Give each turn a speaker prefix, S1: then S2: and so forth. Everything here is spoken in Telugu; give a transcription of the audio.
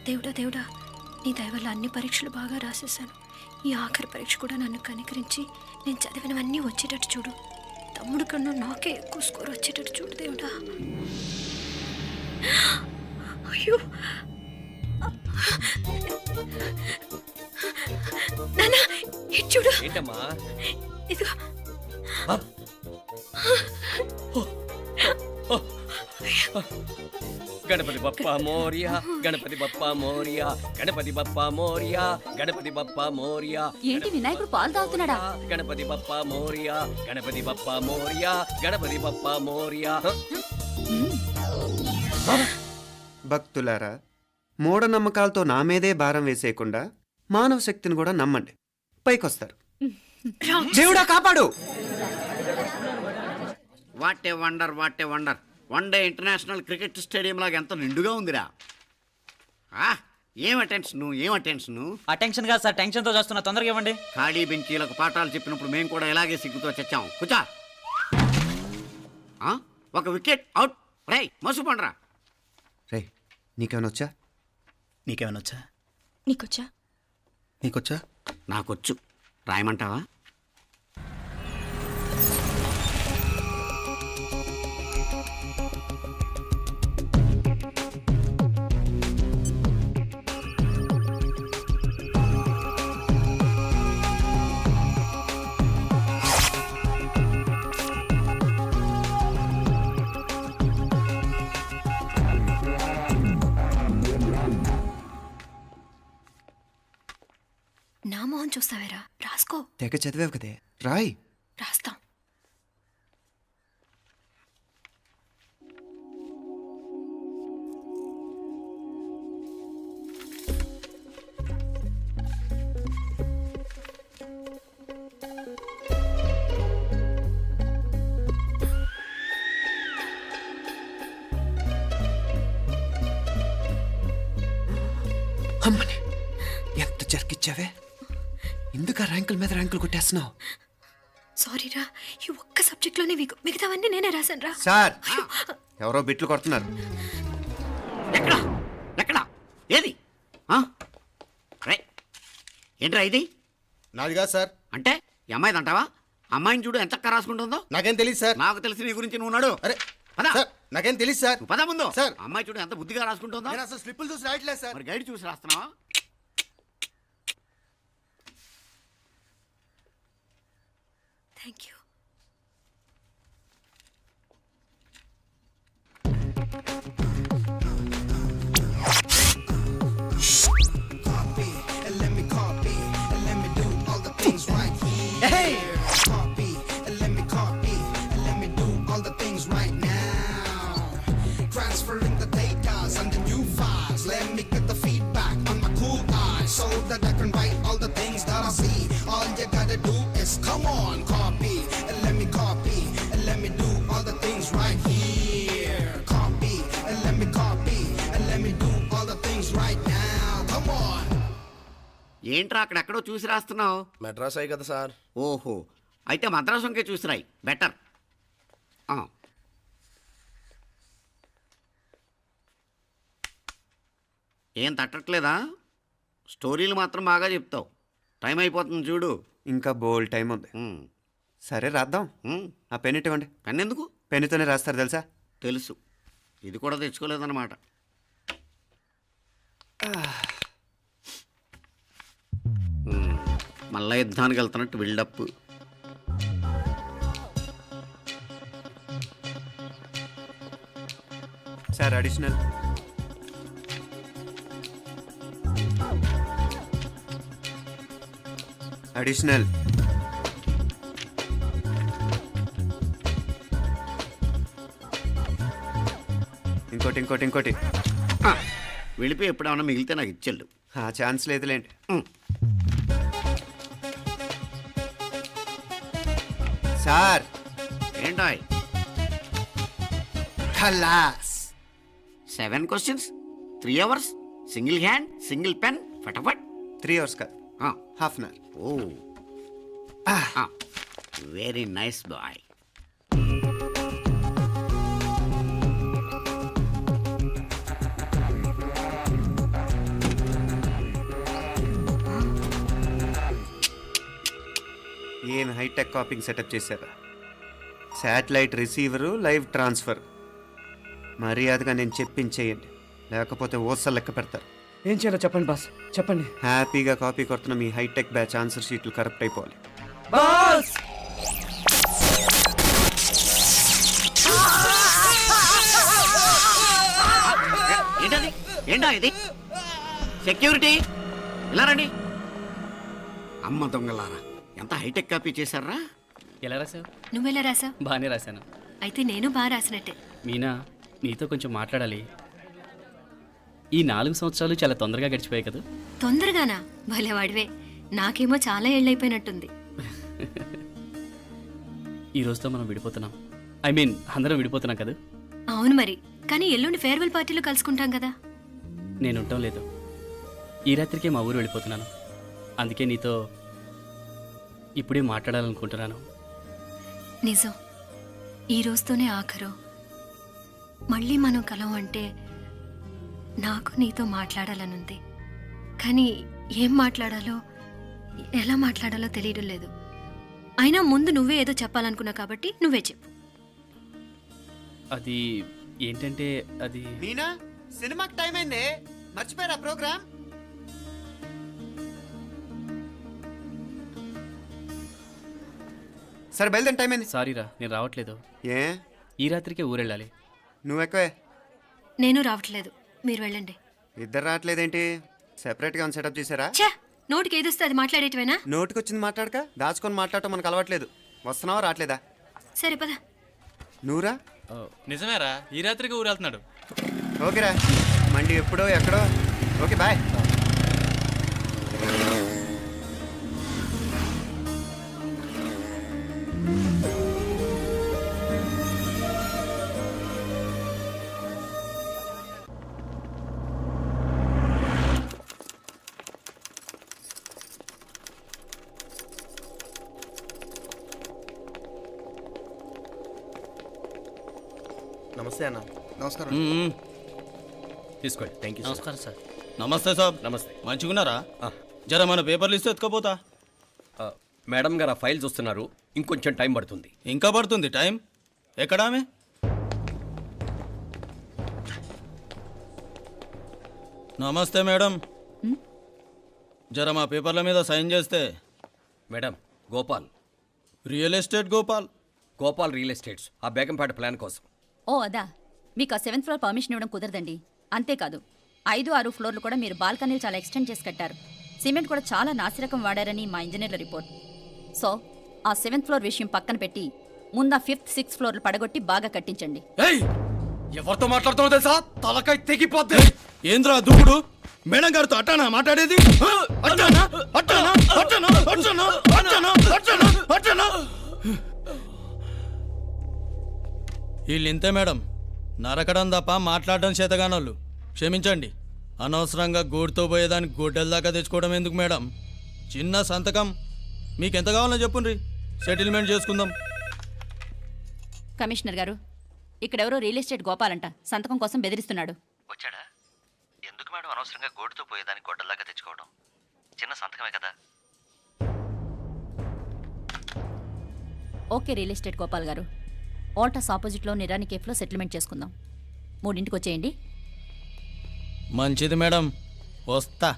S1: దేవుడా దేవుడా, నీ దయ వల్ల అన్ని పరీక్షలు బాగా రాసేసాను. ఈ ఆఖరి పరీక్ష కూడా నన్ను కనికరించి నేను చదివినవన్నీ వచ్చేటట్టు చూడు. తమ్ముడు కన్నా నాకే ఎక్కువ స్కోర్ వచ్చేటట్టు చూడు దేవుడా. అయ్యో నాన్న, ఇటు చూడు.
S2: ఏంటమ్మా?
S1: ఇదిగో.
S2: గణపతి బప్పా మోరియా, గణపతి బప్పా మోరియా, గణపతి బప్పా మోరియా, గణపతి బప్పా మోరియా.
S3: ఏంటి వినాయకుడు పాలు తాగుతున్నాడా?
S2: గణపతి బప్పా మోరియా, గణపతి బప్పా మోరియా, గణపతి బప్పా మోరియా.
S4: భక్తులారా, మూఢనమ్మకాలతో నా మీదే భారం వేసేయకుండా మానవ శక్తిని కూడా నమ్మండి, పైకొస్తారు. దేవుడా కాపాడు.
S5: What a wonder, what a wonder. One day international cricket stadium లాగా ఎంత నిండుగా ఉందిరా. ఏం అటెన్షన్, ఏం అటెన్షన్.
S6: అటెన్షన్ కాదు సార్, టెన్షన్తో చేస్తున్నా, తొందరగా ఇవ్వండి.
S5: ఖాళీ బెంచీలకు పాఠాలు చెప్పినప్పుడు మేము కూడా ఇలాగే సిగ్గుతో చచ్చాం. కూర్చో. ఒక వికెట్ అవుట్. రే మసు పండ్రా.
S4: రే, నీకేమైనా వచ్చా?
S6: నీకేమైనా వచ్చా?
S1: నీకొచ్చా?
S6: నీకొచ్చా?
S5: నాకొచ్చు. రాయమంటావా?
S1: నా మొహం చూస్తావేరా, రాసుకో.
S4: తెగ చదివావు కదే, రాయ్.
S1: రాస్తాం.
S4: అమ్మని ఎంత జరికిచ్చావే. ఎందుకు ర్యాంకుల మీద ర్యాంకులు కొట్టేస్తున్నావు?
S1: సారీరా, ఈ ఒక్క సబ్జెక్ట్లోనే మిగతావన్నీ నేనే రాశాను రా.
S4: సార్, ఎవరో బిట్లు కొడుతున్నారు.
S5: ఎక్కడా ఎక్కడా ఏది? ఏంట్రా ఇది?
S7: నాది కాదు సార్.
S5: అంటే ఈ అమ్మాయిది అంటావా? అమ్మాయిని చూడు ఎంత రాసుకుంటుందో.
S7: నాకేం తెలియదు సార్.
S5: నాకు తెలిసి నీ గురించి నువ్వు నాడు.
S7: అరే
S5: పదా.
S7: సార్, నాకేం తెలియదు సార్.
S5: పద ముందు.
S7: సార్,
S5: అమ్మాయి చూడు ఎంత బుద్ధిగా రాసుకుంటుందో.
S7: నేను అసలు స్లిప్పులు చూసి రాయట్లేదు సార్.
S5: మరి గైడ్ చూసి రాస్తున్నావా?
S1: Thank you.
S8: Transferring the data and the new files. Let me get the feedback on my cool eyes so that I can write all the things that I see. All you gotta do is come on, copy, and let me copy, and let me do all the things right here. Copy, and let me copy, and let me do all the things right now. Come on.
S5: ఏంట్రా అక్కడెక్కడో చూసి రాస్తున్నావు?
S7: మెడ్రాస్ అయ్యి కదా సార్.
S5: ఓహో, అయితే మద్రాసు వంకే చూసి రాయి, బెటర్. ఏం తట్టట్లేదా? స్టోరీలు మాత్రం బాగా చెప్తావు. టైం అయిపోతుంది చూడు.
S4: ఇంకా బోల్ టైం ఉంది. సరే రాద్దాం. ఆ పెన్ ఇవ్వండి.
S5: పెన్ ఎందుకు?
S4: పెన్నుతోనే రాస్తారు తెలుసా?
S5: తెలుసు. ఇది కూడా తెచ్చుకోలేదన్నమాట. మళ్ళా యుద్ధానికి వెళ్తున్నట్టు బిల్డప్.
S4: Sir additional. అడిషనల్. ఇంకోటి ఇంకోటి ఇంకోటి.
S5: వెళ్ళిపోయి ఎప్పుడేమన్నా మిగిలితే నాకు ఇచ్చెళ్ళు.
S4: ఆ ఛాన్స్ లేదులేండి. సార్
S5: ఏంటాయ్?
S4: ఖలాస్.
S5: 7 questions, 3 hours, single hand, single pen, ఫటాఫట్.
S4: 3 hours కాదు, half an hour.
S5: Oh, very nice boy.
S4: ఏం హైటెక్ కాపింగ్ సెటప్ చేశారా? Satellite receiver, live transfer. మర్యాదగా నేను చెప్పించేయండి, లేకపోతే ఓసలు లెక్క పెడతారు.
S2: ఏం చేయాలో చెప్పండి బాస్, చెప్పండి.
S4: హ్యాపీగా కాపీ కొడుతున్న మీ హైటెక్ బ్యాచ్ ఆన్సర్ షీట్లు కరెక్ట్ అయిపోవాలి.
S2: బాస్
S5: ఏంటది? ఏంటా ఇది? సెక్యూరిటీ ఇలా రండి. అమ్మ దొంగలారా, ఎంత హైటెక్ కాపీ చేశారా?
S9: ఎలా రాసావు?
S1: నువ్వెలా రాసా?
S9: బాగానే రాశాను.
S1: అయితే నేను బాగా రాసినట్టే.
S9: మీనా, నీతో కొంచెం మాట్లాడాలి. ఈ 4 సంవత్సరాలు చాలా తొందరగా గడిచిపోయాయి కదా.
S1: తొందరగానా? భలేవాడివే. నాకేమో చాలా ఏళ్ళైపోయినట్టుంది.
S9: ఈ రోజుతో మనం విడిపోతున్నాం. ఐ మీన్ అందరం విడిపోతున్నాం కదా.
S1: అవును మరి, కానీ ఎల్లుండి ఫేర్వెల్ పార్టీలో కలుసుకుంటాం కదా.
S9: నేను ఉండటం లేదు. ఈ రాత్రికే మా ఊరు వెళ్ళిపోతున్నాను. అందుకే నీతో ఇప్పుడే మాట్లాడాలనుకుంటున్నాను.
S1: నిజం, ఈ రోజుతోనే ఆఖరు. మళ్ళీ మనం కలం అంటే నాకు నీతో మాట్లాడాలనుంది. కానీ ఏం మాట్లాడాలో, ఎలా మాట్లాడాలో తెలియడం లేదు. అయినా ముందు నువ్వే ఏదో చెప్పాలనుకున్నా కాబట్టి నువ్వే చెప్పు.
S9: అది ఏంటంటే అది
S4: మీనా, సినిమాకి టైం అయింది, మర్చిపోయారా ప్రోగ్రామ్? సరే బయలుదేరి, టైం అయింది.
S9: సారీరా, నేను రావట్లేదు.
S4: ఏ,
S9: ఈ రాత్రికే ఊరెళ్ళాలి.
S4: నువ్వు ఎక్కువే.
S1: నేను రావట్లేదు, మీరు వెళ్ళండి.
S4: ఇద్దరు రావట్లేదేంటి? సెపరేట్గా సెటప్ చేశారా?
S1: ఛే, నోటికి ఏదొస్తే అది మాట్లాడేటివేనా?
S4: నోటికొచ్చింది మాట్లాడక దాచుకొని మాట్లాడటం మనకు అలవాట్లేదు. వస్తున్నావా, రావట్లేదా?
S1: సరే పద.
S4: నువ్వురా.
S10: నిజమేరా, ఈ రాత్రికి ఊరు వెళ్తున్నాడు.
S4: ఓకేరా, మండి ఎప్పుడో ఎక్కడో. Okay bye.
S7: నమస్తే అన్న.
S10: నమస్కారం.
S2: తీసుకోండి. Thank you.
S6: నమస్కారం సార్.
S10: నమస్తే సాబ్.
S2: నమస్తే.
S10: మంచిగున్నారా? జర మన పేపర్లు ఇస్తే ఎత్తుకోపోతా.
S2: మేడం గారు ఆ ఫైల్ చూస్తున్నారు, ఇంకొంచెం టైం పడుతుంది.
S10: ఇంకా పడుతుంది టైం? ఎక్కడా ఆమె? నమస్తే మేడం. జర మా పేపర్ల మీద సైన్ చేస్తే.
S2: Madam, Gopal.
S10: Real estate Gopal.
S2: Gopal real estates, ఆ బేగంపేట ప్లాన్ కోసం.
S3: ఓ అదా, మీకు ఆ 7th ఫ్లోర్ పర్మిషన్ ఇవ్వడం కుదరదండి. అంతేకాదు 5, 6 ఫ్లోర్లు కూడా మీరు బాల్కనీలు చాలా ఎక్స్టెండ్ చేసి కట్టారు. సిమెంట్ కూడా చాలా నాసిరకం వాడారని మా ఇంజనీర్ల రిపోర్ట్. సో ఆ 7th ఫ్లోర్ విషయం పక్కన పెట్టి ముందు ఆ 5th, 6th ఫ్లోర్లు పడగొట్టి బాగా కట్టించండి.
S2: ఎవరితో మాట్లాడుతావు తెలుసా? తలకాయ తెగిపోద్ది.
S10: ఏంద్రా దూకుడు? మేడం గారితో అట్టానా మాట్లాడేది? అట్టానా? అట్టానా? అట్టానా? అట్టానా? అట్టానా? అట్టానా? అట్టానా? వీళ్ళు ఇంతే మేడం, నరకడం తప్ప మాట్లాడడం చేతగానోళ్ళు. క్షమించండి, అనవసరంగా గూడుతో పోయేదానికి గొడ్డల దాకా తెచ్చుకోవడం ఎందుకు మేడం? చిన్న సంతకం మీకెంత కావాలో చెప్పుండ్రి, సెటిల్మెంట్ చేసుకుందాం.
S3: కమిషనర్ గారు, ఇక్కడెవరో రియల్ ఎస్టేట్ గోపాలంట సంతకం కోసం బెదిరిస్తున్నాడు.
S6: వచ్చాడా? ఎందుకు మేడం అనవసరంగా గోటుతో పోయేదానికి గొడ్డల్లాగా తెచ్చుకోవడం? చిన్న సంతకమే కదా.
S3: ఓకే రియల్ ఎస్టేట్ గోపాల్ గారు, ఆల్టాస్ ఆపోజిట్లో నిరాని కేఫ్లో సెటిల్మెంట్ చేసుకుందాం. 3ంటికి వచ్చేయండి.
S10: మంచిది మేడం, వస్తా.